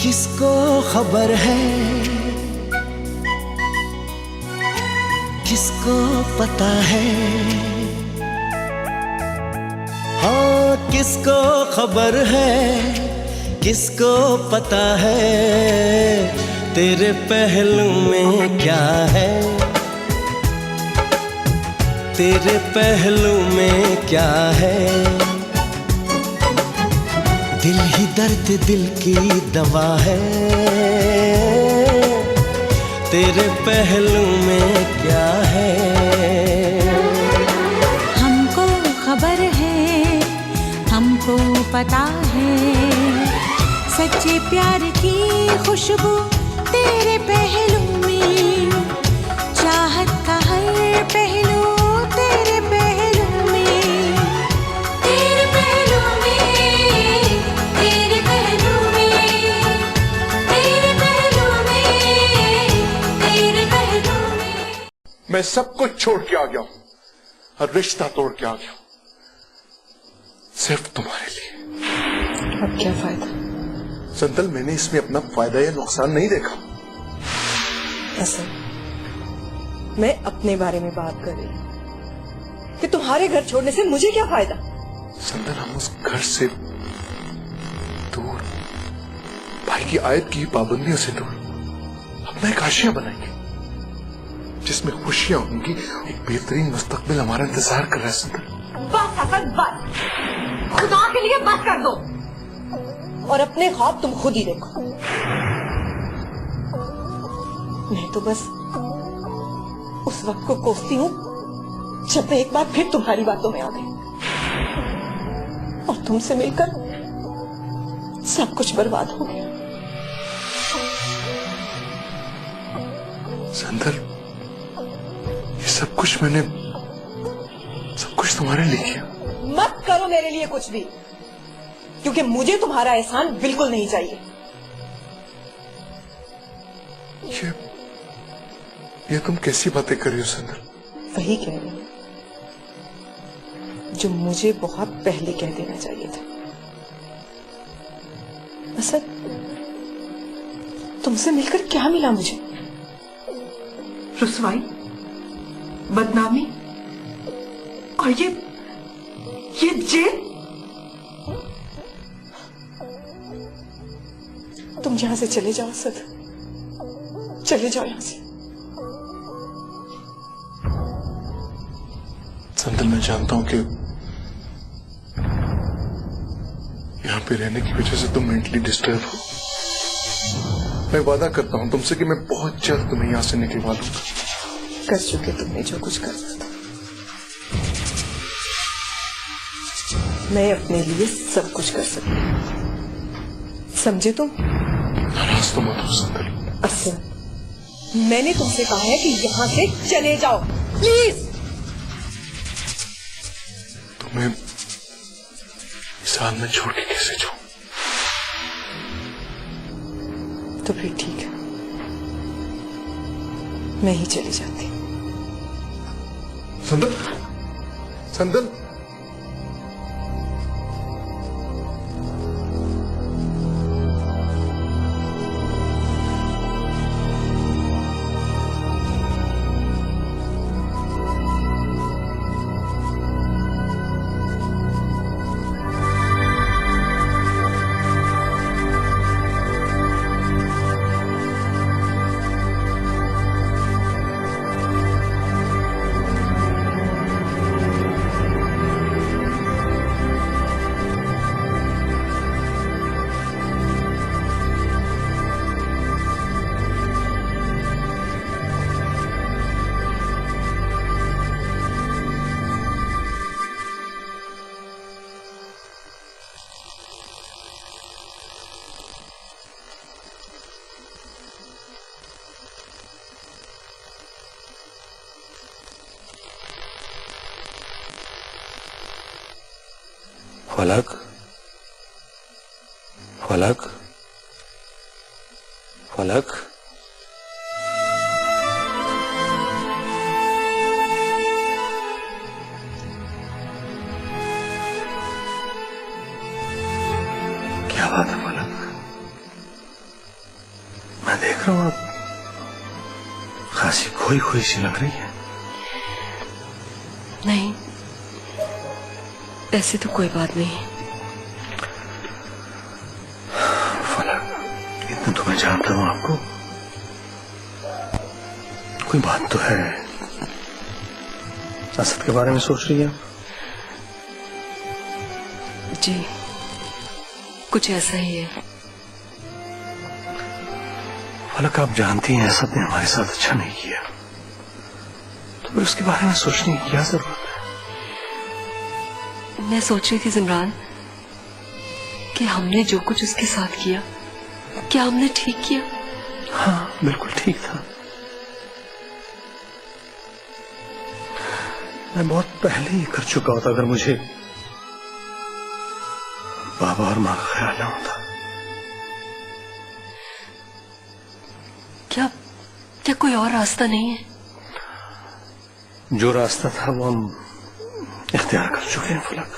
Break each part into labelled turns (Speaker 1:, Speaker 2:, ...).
Speaker 1: किसको खबर है, किसको पता है, हाँ किसको खबर है, किसको पता है, तेरे पहलू में क्या है, तेरे पहलू में क्या है। दिल ही दर्द दिल की दवा है, तेरे पहलू में क्या है।
Speaker 2: हमको खबर है, हमको पता है, सच्चे प्यार की खुशबू तेरे पहलू में, चाहत का हर पहलू तेरे पहलू में, तेरे पहलू में, तेरे पहलू में, तेरे पहलू में, तेरे पहलू में।
Speaker 3: मैं सब कुछ छोड़ के आ गया हूं, हर रिश्ता तोड़ के आ गया हूं, सिर्फ तुम्हारे लिए।
Speaker 4: अब क्या फायदा?
Speaker 3: संतल, मैंने इसमें अपना फायदा या नुकसान नहीं देखा।
Speaker 4: असल मैं अपने बारे में बात कर रही हूँ कि तुम्हारे घर छोड़ने से मुझे क्या फायदा।
Speaker 3: संतल, हम उस घर से दूर, भाई की आयत की पाबंदियों से दूर अपना एक आशिया बनाएंगे जिसमें खुशियां होंगी, एक बेहतरीन मुस्तकबिल हमारा इंतजार कर रहा है। संतल
Speaker 4: बस असल बस, खुदा के लिए बस कर दो और अपने ख्वाब तुम खुद ही देखो। मैं तो बस उस वक्त को कोसती हूँ जब मैं एक बार फिर तुम्हारी बातों में आ गई और तुमसे मिलकर सब कुछ बर्बाद हो गया।
Speaker 3: संतल, ये सब कुछ तुम्हारे लिए किया।
Speaker 4: मत करो मेरे लिए कुछ भी, क्योंकि मुझे तुम्हारा एहसान बिल्कुल नहीं चाहिए।
Speaker 3: ये तुम कैसी बातें कर रही हो संतल?
Speaker 4: वही कह रही हूं जो मुझे बहुत पहले कह देना चाहिए था। असद, तुमसे मिलकर क्या मिला मुझे? रुसवाई, बदनामी और ये जेल। तुम यहां से चले जाओ असद, चले जाओ यहां से।
Speaker 3: संतल, मैं जानता हूं कि यहां पे रहने की वजह से तुम मेंटली डिस्टर्ब हो। मैं वादा करता हूं तुमसे कि मैं बहुत जल्द तुम्हें यहां से निकलवा दूंगा।
Speaker 4: कर चुके तुमने जो कुछ करना था। मैं अपने लिए सब कुछ कर सकती हूँ, समझे तुम?
Speaker 3: नाराज तो मत हो संतल।
Speaker 4: असल मैंने तुमसे कहा है कि यहां से चले जाओ, प्लीज।
Speaker 3: तुम्हें इस हाल में छोड़ के कैसे जाऊं?
Speaker 4: तो फिर ठीक है, मैं ही चली जाती।
Speaker 3: संतल, संतल,
Speaker 5: फलक, फलक, फलक। क्या बात है फलक?
Speaker 3: रहा हूँ आप खासी खोई खोई सी लग रही है।
Speaker 4: नहीं, ऐसे तो कोई बात नहीं।
Speaker 3: फलक, इतना तो मैं जानता हूँ आपको, कोई बात तो है। असद के बारे में सोच रही है?
Speaker 4: जी, कुछ ऐसा ही है।
Speaker 3: फलक, आप जानती हैं असद ने हमारे साथ अच्छा नहीं किया, तो फिर उसके बारे में सोचने की क्या जरूरत है?
Speaker 4: मैं सोच रही थी जिमरान कि हमने जो कुछ उसके साथ किया, क्या हमने ठीक किया?
Speaker 3: हाँ, बिल्कुल ठीक था। मैं बहुत पहले ही कर चुका होता अगर मुझे बाबा और माँ का ख्याल ना होता।
Speaker 4: क्या कोई और रास्ता नहीं है?
Speaker 3: जो रास्ता था वो हम इख्तियार कर चुके हैं फलक।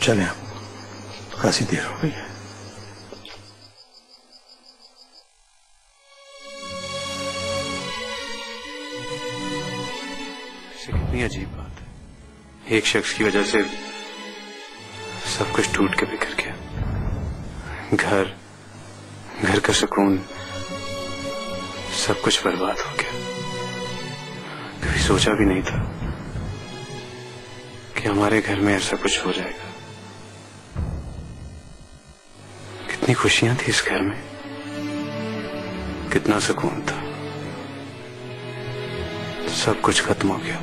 Speaker 3: चलें, अब खासी देर हो गई है।
Speaker 5: कितनी अजीब बात है, एक शख्स की वजह से सब कुछ टूट के बिखर गया। घर का सुकून, सब कुछ बर्बाद हो गया। कभी सोचा भी नहीं था कि हमारे घर में ऐसा कुछ हो जाएगा। कितनी खुशियां थी इस घर में, कितना सुकून था, सब कुछ खत्म हो गया।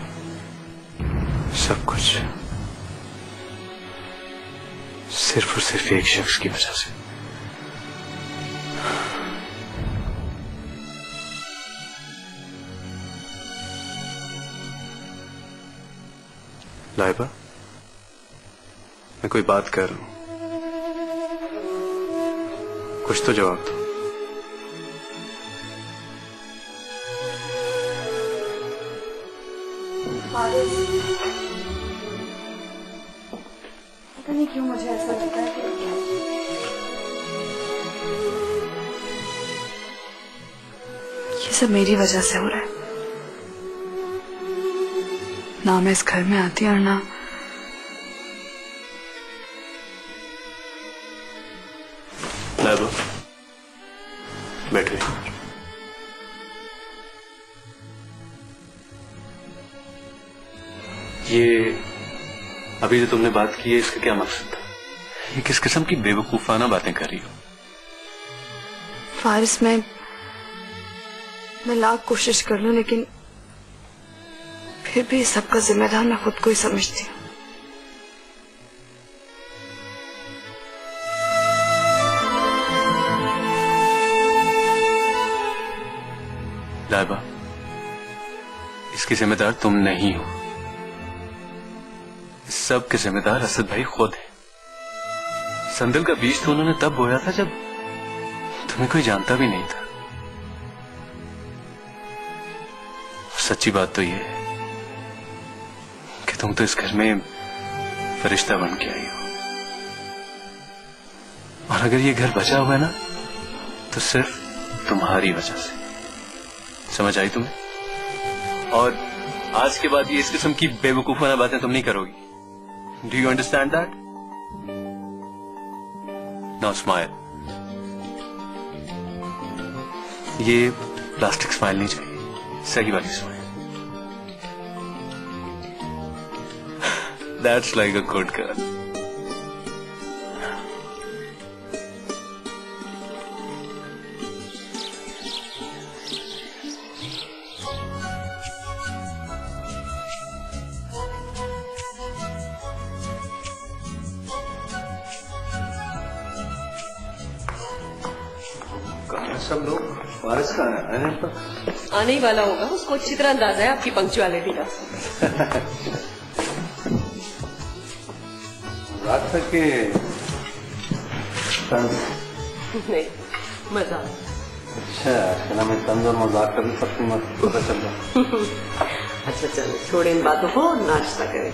Speaker 5: सब कुछ सिर्फ और सिर्फ एक शख्स की वजह से। लाइबा, मैं कोई बात कर रहा हूं, कुछ तो जवाब दो।
Speaker 6: पता नहीं क्यों मुझे ऐसा लगता है कि ये सब मेरी वजह से हो रहा है। ना मैं इस घर में आती और ना
Speaker 5: लाइबा, बैठे। ये अभी जो तुमने बात की है, इसका क्या मकसद था? ये किस किस्म की बेवकूफाना बातें कर रही हो?
Speaker 6: फारिस, मैं लाख कोशिश कर लूं, लेकिन फिर भी सबका जिम्मेदार मैं खुद को ही समझती हूँ।
Speaker 5: लाइबा, इसकी जिम्मेदार तुम नहीं हो, सब के जिम्मेदार असद भाई खुद है। संदल का बीज तो उन्होंने तब बोया था जब तुम्हें कोई जानता भी नहीं था। सच्ची बात तो यह है कि तुम तो इस घर में फरिश्ता बन के आई हो, और अगर ये घर बचा हुआ है ना, तो सिर्फ तुम्हारी वजह से। समझ आई तुम्हें? और आज के बाद ये इस किस्म की बेवकूफाना बातें तुम नहीं करोगी। Do you understand that? Now smile. ये प्लास्टिक स्माइल नहीं चाहिए, सही वाली smile. That's like a good girl. सब लोग फारिस का आने तो
Speaker 4: आने ही वाला होगा, उसको अच्छी तरह अंदाजा है आपकी पंक्चुअलिटी का।
Speaker 5: रात तक के
Speaker 4: नहीं, मजाक।
Speaker 5: अच्छा, चला मैं तंज और मजाक का भी फर्क मत पता चल रहा।
Speaker 4: अच्छा चलो, छोड़े इन बातों को, नाश्ता करें।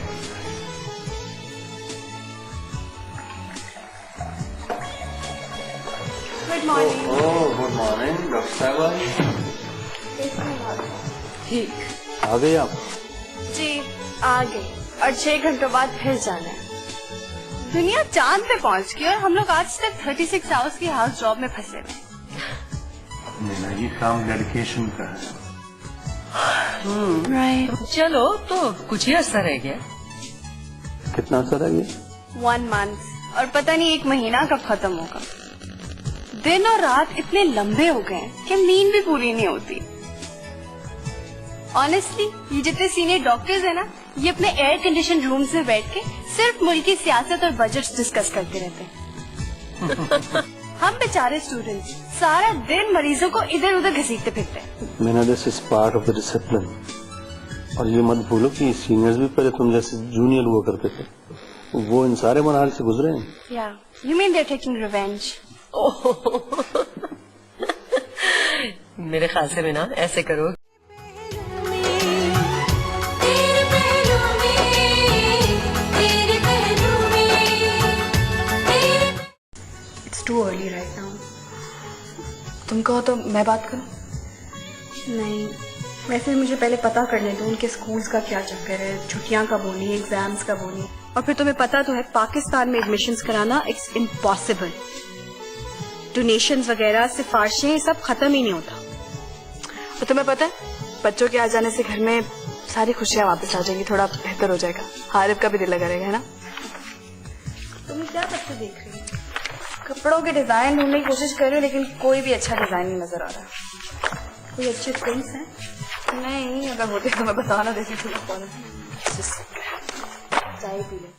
Speaker 6: Good morning.
Speaker 5: Good morning doctor साहब।
Speaker 6: ठीक।
Speaker 5: आ गए आप?
Speaker 6: जी आ गए, और 6 घंटों बाद फिर जाना है। दुनिया चांद पे पहुंच गई और हम लोग आज तक 36 आवर्स की हाउस जॉब में फंसे हुए।
Speaker 5: मेरा ये काम डेडिकेशन का है।
Speaker 6: राइट।
Speaker 7: चलो तो कुछ ही अर्सा रह गया।
Speaker 5: कितना असर है ये?
Speaker 6: 1 मंथ, और पता नहीं 1 महीना कब खत्म होगा। दिन और रात इतने लंबे हो गए हैं कि नींद भी पूरी नहीं होती। ऑनेस्टली ये जितने सीनियर डॉक्टर्स हैं ना, ये अपने एयर कंडीशन रूम्स में बैठ के सिर्फ मुल्क की सियासत और बजट डिस्कस करते रहते हैं। हम बेचारे स्टूडेंट्स सारा दिन मरीजों को इधर उधर घसीटते फिरते हैं।
Speaker 8: मैंने this is part of the discipline. और ये मत भूलो कि सीनियर्स भी पहले तुम जैसे जूनियर हुआ करते थे, वो इन सारे मरहल से गुजरे हैं।
Speaker 6: या you mean they are taking revenge?
Speaker 7: मेरे ख्याल से मैं ना ऐसे करो।
Speaker 6: It's too early right now. तुम कहो तो मैं बात करूं? नहीं, वैसे मुझे पहले पता करने दो उनके स्कूल्स का क्या चक्कर है, छुट्टियां कब होनी, एग्जाम्स कब होनी। और फिर तुम्हें पता तो है पाकिस्तान में एडमिशन्स कराना इट्स इम्पॉसिबल। डोनेशंस वगैरह, सिफारिशें, सब खत्म ही नहीं होता। और तुम्हें पता है बच्चों के आ जाने से घर में सारी खुशियां वापस आ जाएंगी, थोड़ा बेहतर हो जाएगा। हारिफ का भी दिल लगा रहेगा, है ना? तुम क्या बच्चे देख रही हो? कपड़ों के डिजाइन ढूंढने की कोशिश कर रही हूँ, लेकिन कोई भी अच्छा डिजाइन नहीं नजर आ रहा। कोई अच्छे प्रिंट्स हैं? नहीं, अगर होते तो मैं बताना देती थी। चाय पी ले।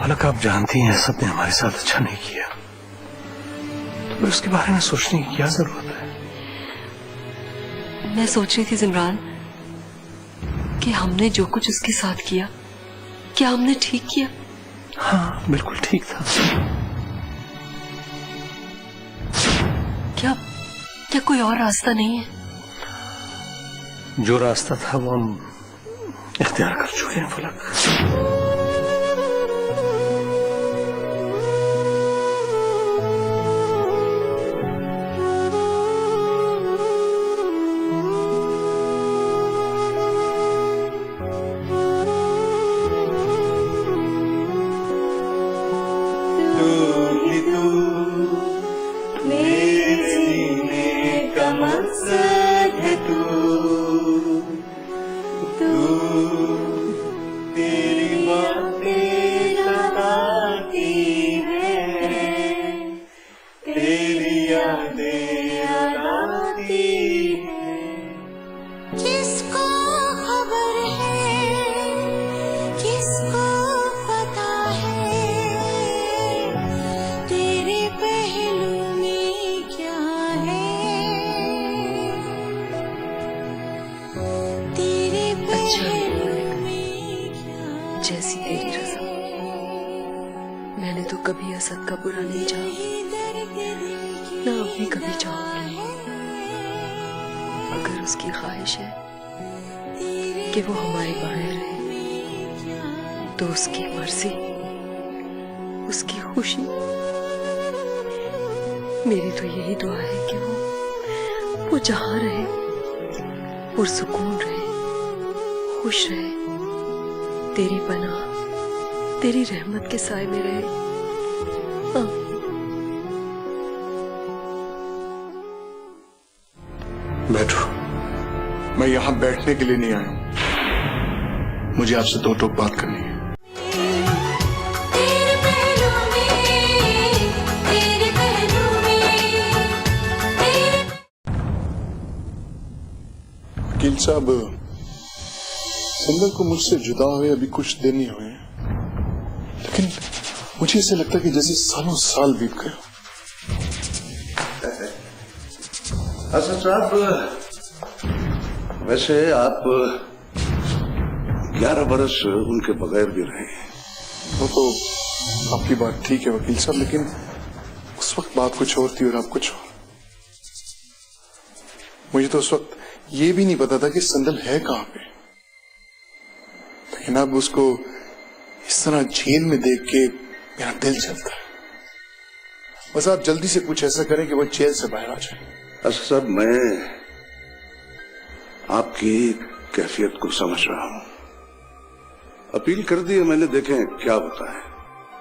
Speaker 8: हालांकि आप जानती हैं सबने हमारे साथ अच्छा नहीं किया, तो फिर उसके बारे में सोचने की क्या जरूरत है?
Speaker 7: मैं सोच रही थी जिमरान कि हमने जो कुछ उसके साथ किया, क्या हमने ठीक किया?
Speaker 8: हाँ बिल्कुल ठीक था।
Speaker 7: क्या क्या कोई और रास्ता नहीं है?
Speaker 8: जो रास्ता था वो हम इख्तियार कर चुके हैं फलक।
Speaker 2: किसको खबर है, किसको पता है, तेरे पहलू में क्या है, तेरे पहलू में क्या।
Speaker 7: जैसी तेरी रज़ा। मैंने तो कभी असद का बुरा नहीं चाहा, ना अब भी कभी चाहूंगी। अगर उसकी ख्वाहिश है कि वो हमारे बाहर रहे, तो उसकी मर्जी, उसकी खुशी। मेरी तो यही दुआ है कि वो जहां रहे, पुरसुकून रहे, खुश रहे, तेरी पनाह, तेरी रहमत के साए में रहे।
Speaker 3: बैठो, मैं यहाँ बैठने के लिए नहीं आया हूँ, मुझे आपसे 2 टोक बात करनी है।
Speaker 2: तेरे पहलू में, तेरे पहलू में, तेरे।
Speaker 3: वकील साहब, सिंदर को मुझसे जुदा हुए अभी कुछ दिन ही हुए हैं, लेकिन मुझे ऐसे लगता है कि जैसे सालों साल बीत गए।
Speaker 5: अच्छा साहब,
Speaker 9: वैसे आप 11 बरस उनके बगैर भी रहे।
Speaker 3: वो तो आपकी बात ठीक है वकील साहब, लेकिन उस वक्त बात कुछ और थी और आप कुछ और। मुझे तो उस वक्त ये भी नहीं पता था कि संदल है कहां पे, लेकिन अब उसको इस तरह जेल में देख के मेरा दिल चलता है। बस आप जल्दी से कुछ ऐसा करें कि वो जेल से बाहर आ जाए।
Speaker 9: असद साहब, मैं आपकी कैफियत को समझ रहा हूं। अपील कर दी है मैंने, देखें क्या होता है।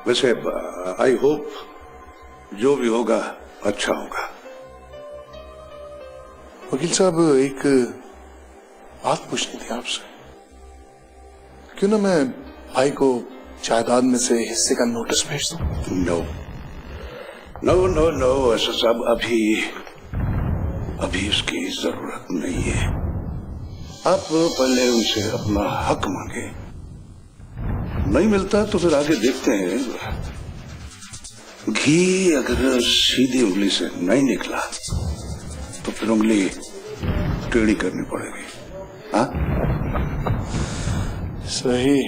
Speaker 9: वैसे आई होप जो भी होगा अच्छा होगा।
Speaker 3: वकील साहब, एक बात पूछनी थी आपसे। क्यों ना मैं भाई को जायदाद में से हिस्से का नोटिस भेज दूं?
Speaker 9: No no no no Asad sahab, अभी इसकी जरूरत नहीं है। आप पहले उनसे अपना हक मांगे, नहीं मिलता तो फिर आगे देखते हैं। घी अगर सीधी उंगली से नहीं निकला तो फिर उंगली टेढ़ी करनी पड़ेगी। हाँ,
Speaker 3: सही।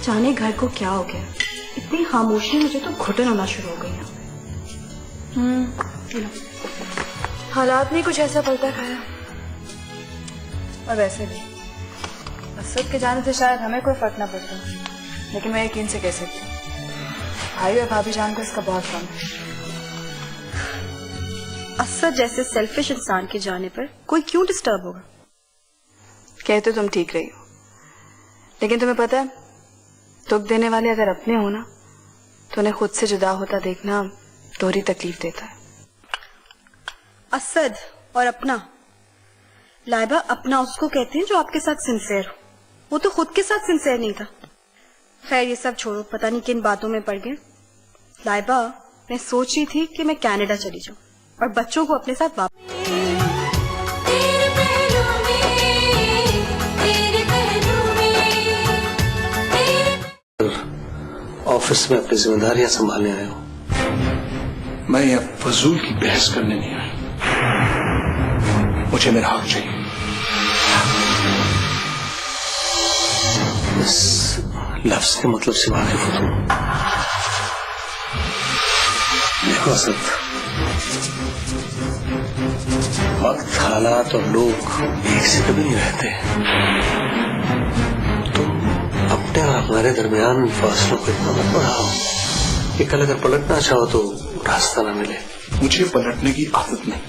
Speaker 6: जाने घर को क्या हो गया, इतनी खामोशी मुझे तो घुटन होना शुरू हो गई है। हालात ने कुछ ऐसा पलटा खाया। और वैसे भी असद के जाने से शायद हमें कोई फर्क ना पड़ता, लेकिन मैं यकीन से कह सकती हूँ भाई और भाभी जान को इसका बहुत कम है। असद जैसे सेल्फिश इंसान के जाने पर कोई क्यों डिस्टर्ब होगा? कहते तुम ठीक रही हो, लेकिन तुम्हें पता है दुख देने वाले अगर अपने हो ना तो उन्हें खुद से जुदा होता देखना दोहरी तकलीफ देता है। असद और अपना, लाइबा अपना उसको कहते हैं जो आपके साथ सिंसियर हो। वो तो खुद के साथ सिंसियर नहीं था। खैर ये सब छोड़ो, पता नहीं किन बातों में पड़ गए। लाइबा, मैं सोच रही थी कि मैं कनाडा चली जाऊं और बच्चों को अपने साथ वापस।
Speaker 2: तेरे पहलू में
Speaker 8: ऑफिस में अपनी जिम्मेदारियां संभालने आए हो।
Speaker 3: मैं यह फजूल की बहस करने नहीं आया, मुझे मेरा हक चाहिए।
Speaker 8: इस लफ्ज के मतलब से वाकिफ हो तुम? देखो असद, वक्त, हालात और लोग एक से कभी नहीं रहते। तुम अपने और हमारे दरमियान फासलों को इतना मत बढ़ाओ कि कल अगर पलटना चाहो तो रास्ता न मिले।
Speaker 3: मुझे पलटने की आदत नहीं,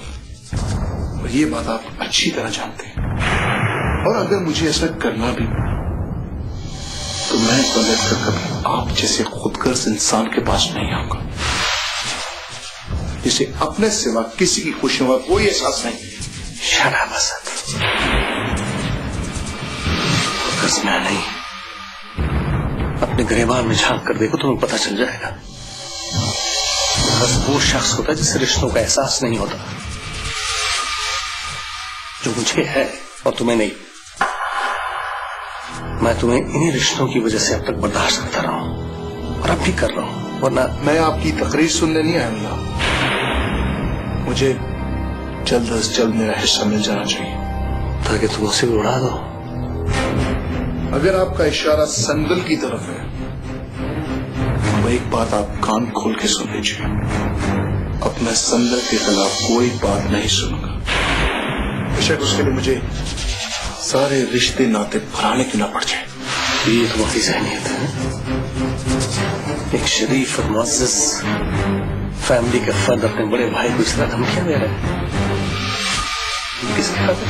Speaker 3: और ये बात आप अच्छी तरह जानते हैं। और अगर मुझे ऐसा करना भी तो मैं पलट कर कभी आप जैसे खुदगर्ज इंसान के पास नहीं आऊंगा जिसे अपने सिवा किसी की खुशियों का कोई एहसास नहीं।
Speaker 8: शराब असद, मैं नहीं, अपने गिरेबान में झांक कर देखो, तुम्हें पता चल जाएगा। बस वो शख्स होता है जिससे रिश्तों का एहसास नहीं होता, जो मुझे है और तुम्हें नहीं। मैं तुम्हें इन्हीं रिश्तों की वजह से अब तक बर्दाश्त करता रहा हूं और अब भी कर रहा हूं, वरना
Speaker 3: मैं आपकी तकरीर सुनने नहीं आया। मुझे जल्द अज जल्द मेरा हिस्सा मिल जाना चाहिए
Speaker 8: ताकि तुम उसे भी उड़ा दो।
Speaker 3: अगर आपका इशारा संदल की तरफ है तो एक बात आप कान खोल के सुन लीजिए, अब मैं संदल के खिलाफ कोई बात नहीं सुनूंगा। बेशक उसके लिए मुझे सारे रिश्ते नाते भराने की ना पड़ जाए।
Speaker 8: ये तुम्हारी जहनियत है। एक शरीफ और मुअज़्ज़ज़ फैमिली का फर्द अपने बड़े भाई को इस तरह धमकियां दे रहे हैं, किसके खातिर?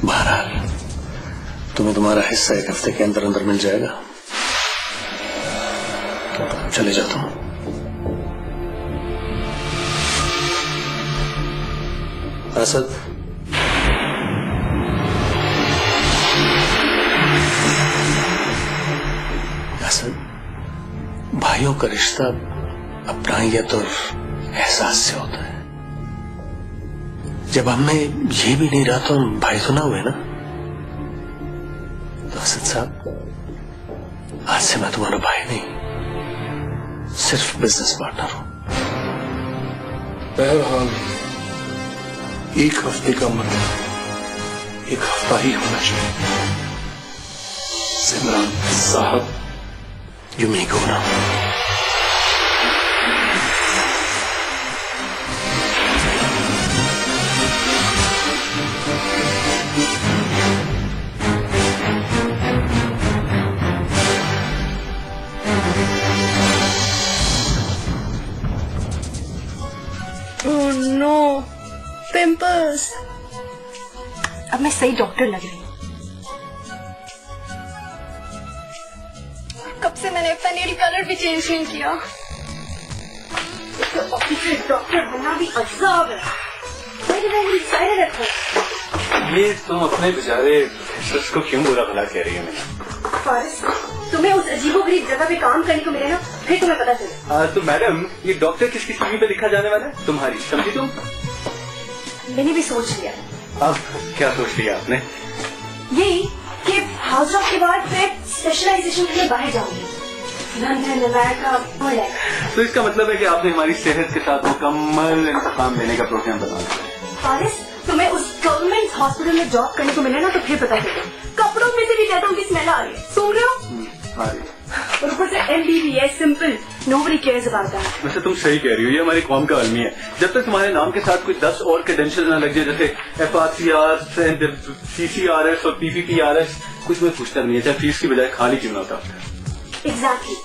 Speaker 8: बहरहाल तुम्हें तुम्हारा हिस्सा 1 हफ्ते के अंदर अंदर मिल जाएगा। चले जाता हूं। असद, असद, भाइयों का रिश्ता अपनाइयत और एहसास से होता है। जब हमें ये भी नहीं रहा तो हम भाई तो ना हुए ना। तो असद साहब, आज से मैं तुम्हारा भाई नहीं, सिर्फ बिजनेस पार्टनर हूं।
Speaker 3: बहरहाल 1 हफ्ते का मतलब 1 हफ्ता ही होना चाहिए। Simran sahab,
Speaker 8: you may go now.
Speaker 6: Oh no, pimples. अब मैं सही डॉक्टर लग रही हूँ। कब से मैंने अपना नेल कलर भी चेंज नहीं किया। डॉक्टर बनना भी अजाब है।
Speaker 5: ये तुम अपने बेचारे सस को क्यों बुरा भला कह रही हो?
Speaker 6: फारिस, तुम्हें उस अजीबोगरीब जगह पे काम करने को मिले ना, फिर तुम्हें पता चले।
Speaker 5: तो मैडम, ये डॉक्टर किसकी सीवी पे लिखा जाने वाला है? तुम्हारी, समझी तुम?
Speaker 6: मैंने भी सोच लिया।
Speaker 5: अब क्या सोच लिया आपने?
Speaker 6: यही कि हाउस जॉब के बाद मैं स्पेशलाइजेशन के लिए बाहर जाऊंगी, लंदन, अमेरिका, इंग्लैंड।
Speaker 5: तो इसका मतलब है कि आपने हमारी सेहत के साथ मुकम्मल इंतजाम लेने का प्रोग्राम बना लिया।
Speaker 6: फारिस, तुम्हें उस गवर्नमेंट हॉस्पिटल में जॉब करने को मिले ना, तो फिर पता चले। कपड़ों में से भी टैटू की स्मेल आ रही है, सुन रहे हो? और ऊपर से MBBS, simple, nobody cares about that।
Speaker 5: वैसे तुम सही कह रही हो, ये हमारी कौम का अलमी है। जब तक तुम्हारे नाम के साथ कुछ 10 और क्रेडेंशियल ना लग जाए, जैसे FRCR, CCRS और PPPRS, कुछ में पूछता नहीं है, चाहे फीस की बजाय खाली क्यों ना होता।
Speaker 6: Exactly।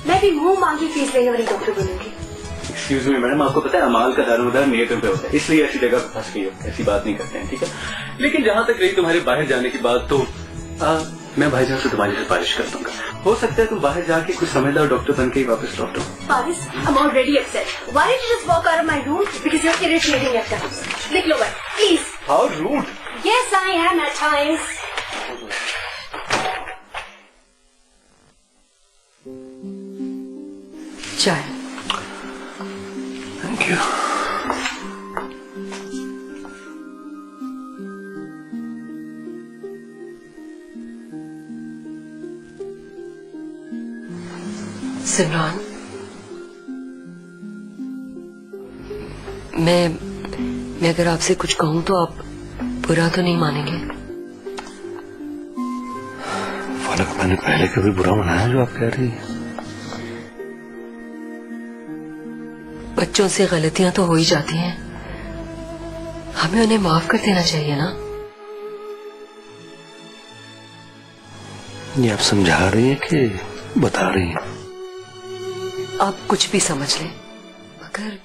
Speaker 6: मैं भी मुंह मांगी फीस लेने वाली डॉक्टर बनूंगी।
Speaker 5: एक्सक्यूज मी मैडम, आपको पता है अमाल का दारोमदार नियतों पे होता है, इसलिए ऐसी जगह फंस गई हो, ऐसी बात नहीं करते हैं, ठीक है? लेकिन जहाँ तक रही तुम्हारे बाहर जाने की बात, तो मैं भाईजान से तुम्हारी सिफारिश कर दूंगा। हो सकता है तुम बाहर जाके कुछ समझदार डॉक्टर बन के ही वापस लौटो।
Speaker 6: Faris, I'm already upset. Why did you just walk out of my room? Because you're irritating at times. लिख लो बस, please.
Speaker 5: How rude!
Speaker 6: Yes, I am at times.
Speaker 7: चाय।
Speaker 8: Thank you.
Speaker 7: सिमरान, मैं अगर आपसे कुछ कहूं तो आप बुरा तो नहीं मानेंगे?
Speaker 8: फलक, मैंने पहले कभी बुरा मनाया जो आप कह रही हैं?
Speaker 7: बच्चों से गलतियां तो हो ही जाती हैं, हमें उन्हें माफ कर देना चाहिए ना।
Speaker 8: ये आप समझा रही हैं कि बता रही हैं?
Speaker 7: आप कुछ भी समझ लें, मगर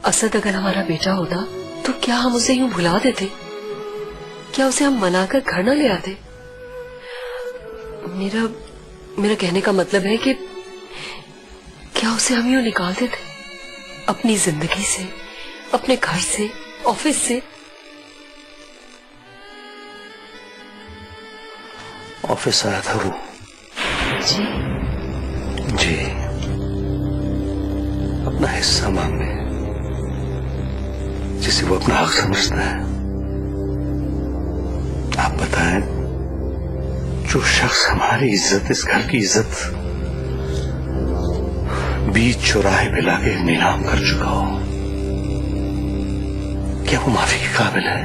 Speaker 7: असद अगर हमारा बेटा होता तो क्या हम उसे यूं भुला देते? क्या उसे हम मनाकर घर न ले आते? मेरा कहने का मतलब है कि क्या उसे हम यूं निकाल देते अपनी जिंदगी से, अपने घर से, ऑफिस से?
Speaker 8: ऑफिस आया था वो।
Speaker 7: जी
Speaker 8: जी, अपना हिस्सा मांगने, जिसे वो अपना हक समझता है। आप बताएं, जो शख्स हमारी इज्जत, इस घर की इज्जत बीच चौराहे पे लाके नीलाम कर चुका हो, क्या वो माफी के काबिल है?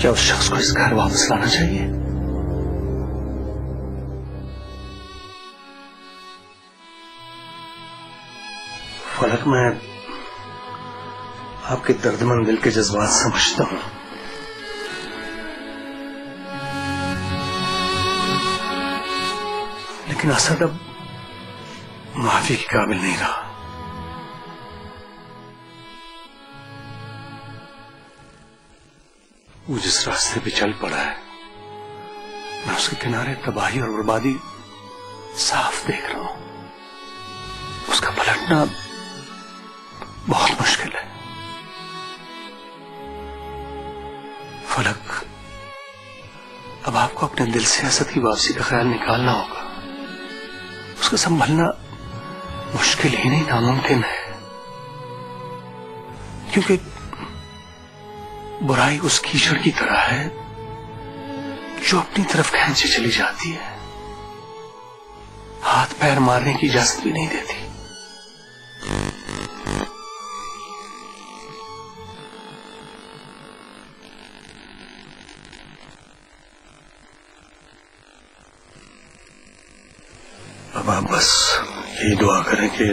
Speaker 8: क्या उस शख्स को इस घर वापस लाना चाहिए? फलक, मैं आपके दर्दमंद दिल के जज्बात समझता हूं, लेकिन असद, अब माफी के काबिल नहीं रहा। वो जिस रास्ते पे चल पड़ा है, मैं उसके किनारे तबाही और बर्बादी साफ देख रहा हूं। उसका पलटना बहुत मुश्किल है। फलक, अब आपको अपने दिल से असद की वापसी का ख्याल निकालना होगा। उसका संभलना मुश्किल ही नहीं, नामुमकिन है। क्योंकि बुराई उस कीचड़ की तरह है जो अपनी तरफ खींची चली जाती है, हाथ पैर मारने की इजाजत भी नहीं देती। अब आप बस यही दुआ करें कि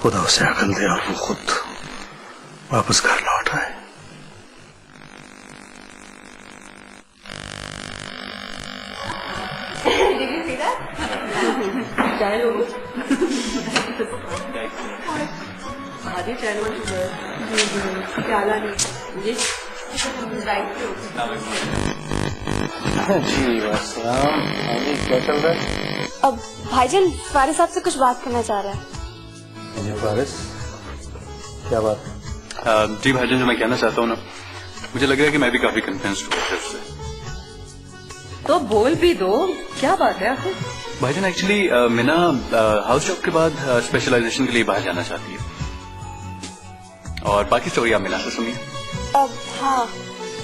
Speaker 8: खुदा उसे अकल दे और वो खुद वापस घर लौट आए। जी वासलाम, क्या चल रहा है?
Speaker 6: अब भाईजान फारिस साहब से कुछ बात करना चाह रहा है।
Speaker 8: फारिस, क्या बात?
Speaker 5: जी भाईजान, जो मैं कहना चाहता हूँ ना, मुझे लग रहा है कि मैं भी काफी कन्फ्यूज हूँ उससे।
Speaker 7: तो बोल भी दो, क्या बात है आखिर?
Speaker 5: भाईजान एक्चुअली मैं ना हाउस जॉब के बाद स्पेशलाइजेशन के लिए बाहर जाना चाहती है, और बाकी स्टोरी आप मिला से सुनिए।
Speaker 6: हाँ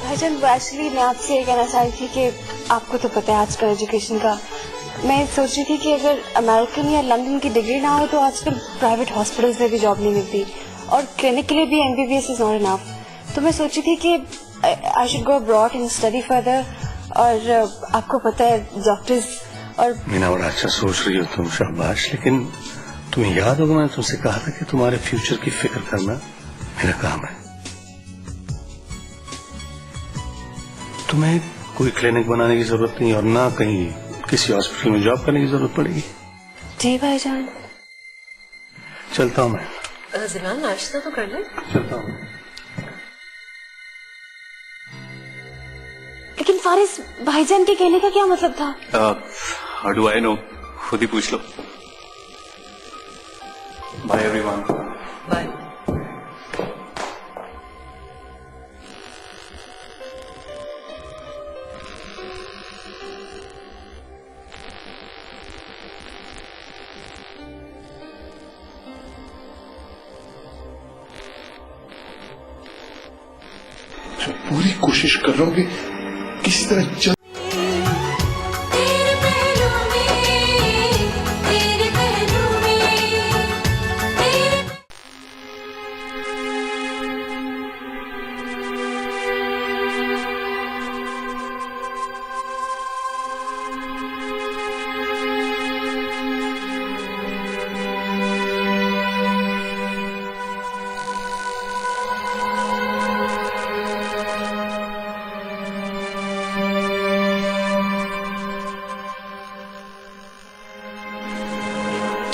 Speaker 6: भाईजान, एक्चुअली मैं आपसे ये कहना चाह रही थी कि आपको तो पता है आजकल एजुकेशन का। मैं सोच रही थी कि अगर अमेरिकन या लंदन की डिग्री ना हो तो आजकल प्राइवेट हॉस्पिटल्स में भी जॉब नहीं मिलती, और क्लिनिक के लिए भी MBBS इज नॉट इनफ। तो मैं सोची थी कि I should go abroad and study further. और आपको पता है डॉक्टर्स और
Speaker 8: मीना, बड़ा अच्छा सोच रही हो तुम, शाबाश। लेकिन तुम्हें याद होगा मैंने तुमसे कहा था कि तुम्हारे फ्यूचर की फिक्र करना मेरा काम है। तुम्हें कोई क्लिनिक बनाने की जरूरत नहीं, और ना कहीं किसी हॉस्पिटल में जॉब करने की जरूरत पड़ेगी।
Speaker 6: जी भाईजान।
Speaker 8: चलता हूँ मैं।
Speaker 7: ज़रा नाश्ता तो कर ले।
Speaker 8: चलता हूँ।
Speaker 6: लेकिन फारिस, भाईजान के कहने का क्या मतलब था?
Speaker 5: हाउ डू आई नो, खुद ही पूछ लो। Bye everyone.
Speaker 7: बाय।
Speaker 3: पूरी कोशिश कर रहा हूँ कि किसी तरह
Speaker 2: तेरे पहलू में, तेरे पहलू में, तेरे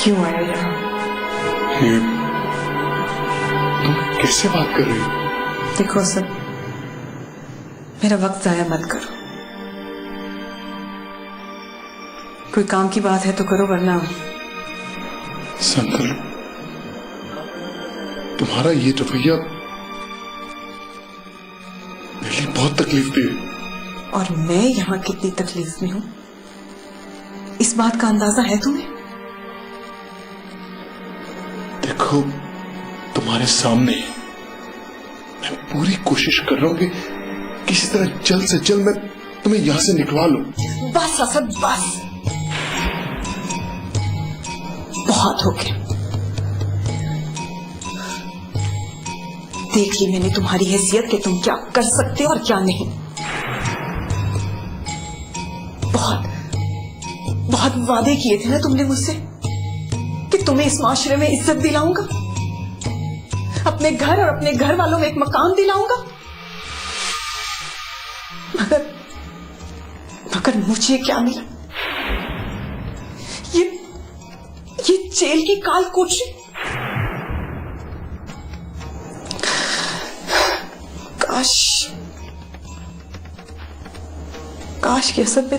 Speaker 4: क्यों आया यहाँ?
Speaker 3: ये तुम कैसे बात कर रही हो?
Speaker 4: देखो सब, मेरा वक्त जाया मत करो। कोई काम की बात है तो करो, वरना
Speaker 3: संकल, तुम्हारा ये रवैया मेरे लिए बहुत तकलीफ दे।
Speaker 4: और मैं यहाँ कितनी तकलीफ में हूँ इस बात का अंदाजा है तुम्हें?
Speaker 3: देखो, तुम्हारे सामने मैं पूरी कोशिश कर रहा हूँ कि किसी तरह जल्द से जल्द मैं तुम्हें यहाँ से निकलवा लूं।
Speaker 4: बस असद, बस बहुत हो गया। देख ली मैंने तुम्हारी हैसियत कि तुम क्या कर सकते हो और क्या नहीं। बहुत बहुत वादे किए थे ना तुमने मुझसे कि तुम्हें इस माशरे में इज्जत दिलाऊंगा, अपने घर और अपने घर वालों में एक मकान दिलाऊंगा। मगर मुझे क्या मिला? जेल की काल कोठरी। काश काश ये सब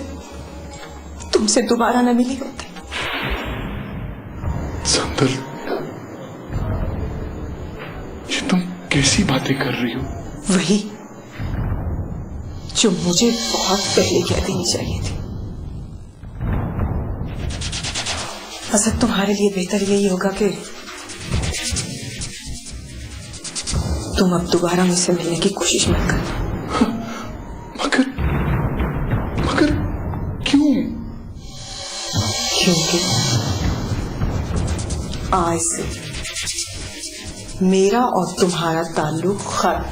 Speaker 4: तुमसे दोबारा न मिली होती।
Speaker 3: संदल, ये तुम कैसी बातें कर रही हो?
Speaker 4: वही जो मुझे बहुत पहले कह देनी चाहिए थी। असल तुम्हारे लिए बेहतर यही होगा कि तुम अब दोबारा मुझसे मिलने की कोशिश मत करना।
Speaker 3: मगर मगर क्यों?
Speaker 4: क्योंकि आज से मेरा और तुम्हारा ताल्लुक खत्म।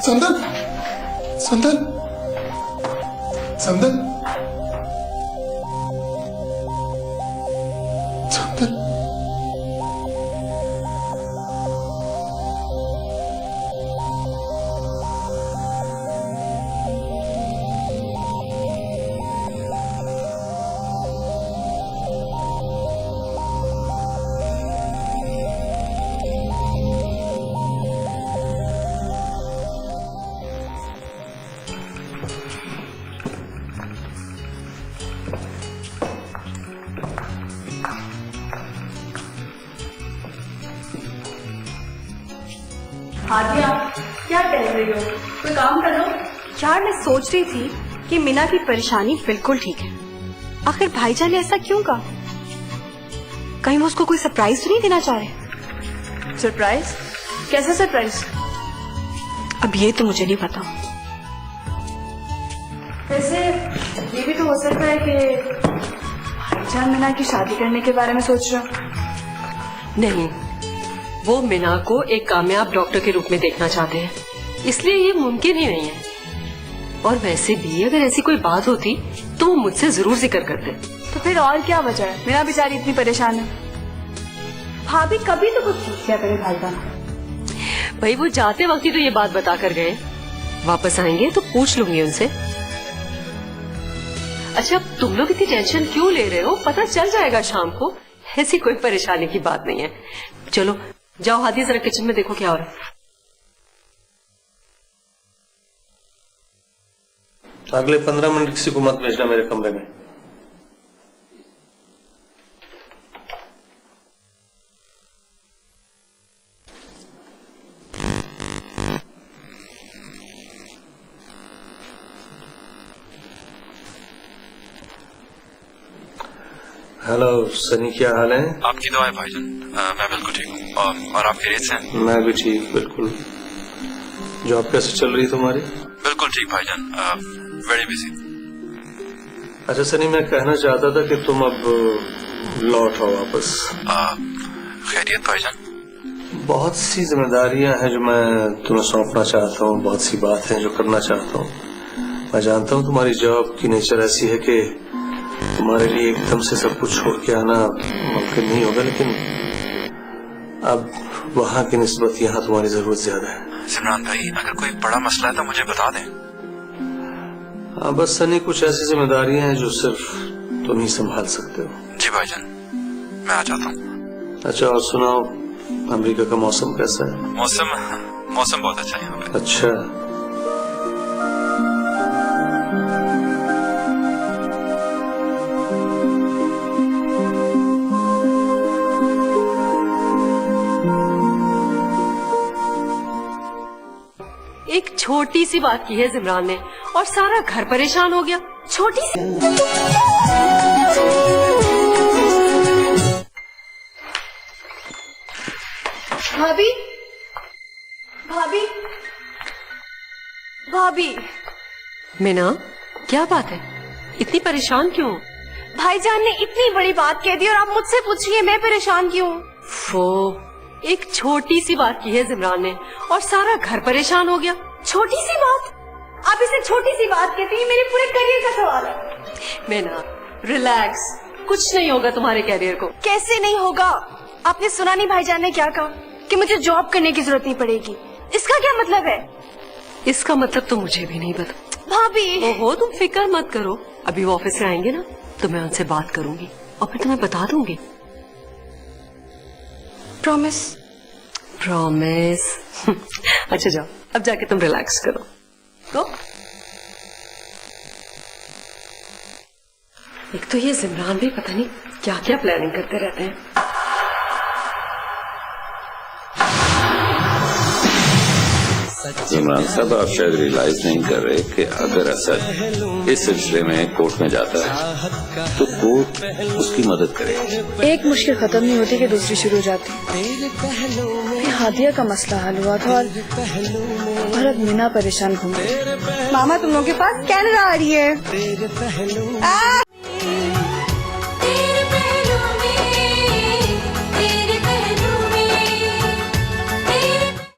Speaker 3: संदल, संदल, संदल, संदल।
Speaker 6: आदिया, क्या कह रही हो? कोई काम कर लो। यार मैं सोच रही थी कि मीना की परेशानी बिल्कुल ठीक है। आखिर भाईजान ने ऐसा क्यों कहा? कहीं वो उसको कोई सरप्राइज तो नहीं देना चाह रहे? सरप्राइज? कैसा सरप्राइज? अब ये तो मुझे नहीं पता। वैसे ये भी तो हो सकता है कि भाईजान मीना की शादी करने के बारे में सोच रहा हो।
Speaker 7: नहीं, वो मीना को एक कामयाब डॉक्टर के रूप में देखना चाहते हैं, इसलिए ये मुमकिन ही नहीं है। और वैसे भी अगर ऐसी कोई बात होती तो वो मुझसे जरूर जिक्र करते।
Speaker 6: तो फिर और क्या वजह है? मेरा बेचारी इतनी परेशान है। भाभी कभी तो कुछ पूछ लिया करे भाईजान।
Speaker 7: भाई वो जाते वक्त ही तो ये बात बता कर गए, वापस आएंगे तो पूछ लूंगी उनसे। अच्छा, तुम लोग इतनी टेंशन क्यों ले रहे हो? पता चल जाएगा शाम को। ऐसी कोई परेशानी की बात नहीं है। चलो जाओ हादी, जरा किचन में देखो क्या हो रहा है।
Speaker 8: अगले 15 मिनट किसी को मत भेजना मेरे कमरे में। हेलो सनी, क्या हाल है?
Speaker 5: आपकी दुआ है भाईजान। मैं बिल्कुल ठीक हूँ। और आप खैरियत से हैं?
Speaker 8: मैं भी ठीक, बिल्कुल। जॉब कैसे चल रही तुम्हारी?
Speaker 5: बिल्कुल ठीक भाईजान, वेरी बिजी।
Speaker 8: अच्छा सनी, मैं कहना चाहता था कि तुम अब लौट आओ वापस।
Speaker 5: खैरियत भाईजान?
Speaker 8: बहुत सी जिम्मेदारियां हैं जो मैं तुम्हें सौंपना चाहता हूँ, बहुत सी बातें जो करना चाहता हूँ। मैं जानता हूँ तुम्हारी जॉब की नेचर ऐसी है कि तुम्हारे लिए एकदम से सब कुछ छोड़ के आना मुमकिन नहीं होगा, लेकिन अब वहाँ की निस्बत यहाँ तुम्हारी जरूरत ज्यादा है।
Speaker 5: सिमरान भाई, अगर कोई बड़ा मसला है तो मुझे बता दें।
Speaker 8: हाँ बस सनी, कुछ ऐसी जिम्मेदारियां हैं जो सिर्फ तुम ही संभाल सकते हो।
Speaker 5: जी भाईजान, मैं आ जाता हूँ।
Speaker 8: अच्छा, और सुनाओ, अमेरिका का मौसम कैसा है?
Speaker 5: मौसम बहुत अच्छा है यहाँ पे।
Speaker 8: अच्छा,
Speaker 7: एक छोटी सी बात की है जिमरान ने और सारा घर परेशान हो गया। छोटी सी।
Speaker 6: भाभी, भाभी, भाभी।
Speaker 7: मीना, क्या बात है? इतनी परेशान क्यों?
Speaker 6: भाईजान ने इतनी बड़ी बात कह दी और आप मुझसे पूछ रही है मैं परेशान क्यों?
Speaker 7: वो एक छोटी सी बात की है जिमरान ने और सारा घर परेशान हो गया।
Speaker 6: छोटी सी बात? आप इसे छोटी सी बात कहती हैं? मेरे पूरे करियर का सवाल है।
Speaker 7: मीना, रिलैक्स, कुछ नहीं होगा तुम्हारे कैरियर को।
Speaker 6: कैसे नहीं होगा? आपने सुना नहीं भाईजान ने क्या कहा कि मुझे जॉब करने की जरूरत नहीं पड़ेगी। इसका क्या मतलब है?
Speaker 7: इसका मतलब तो मुझे भी नहीं पता।
Speaker 6: भाभी,
Speaker 7: ओहो, तुम फिक्र मत करो। अभी वो ऑफिस से आएंगे ना तो मैं उनसे बात करूंगी और फिर तुम्हें बता दूंगी।
Speaker 6: प्रॉमिस।
Speaker 7: प्रॉमिस। अच्छा जाओ, अब जाके तुम रिलैक्स करो। गो। एक तो ये जिमरान भी पता नहीं क्या क्या प्लानिंग करते रहते हैं।
Speaker 10: इमरान साहब, आप शायद रियलाइज नहीं कर रहे कि अगर असद इस सिलसिले में कोर्ट में जाता है तो कोर्ट उसकी मदद करेगी।
Speaker 6: एक मुश्किल खत्म नहीं होती कि दूसरी शुरू हो जाती। ये हादिया का मसला हल हुआ था और अब मीना परेशान घूम रही। मामा तुम लोगों के पास कैनेडा आ रही है।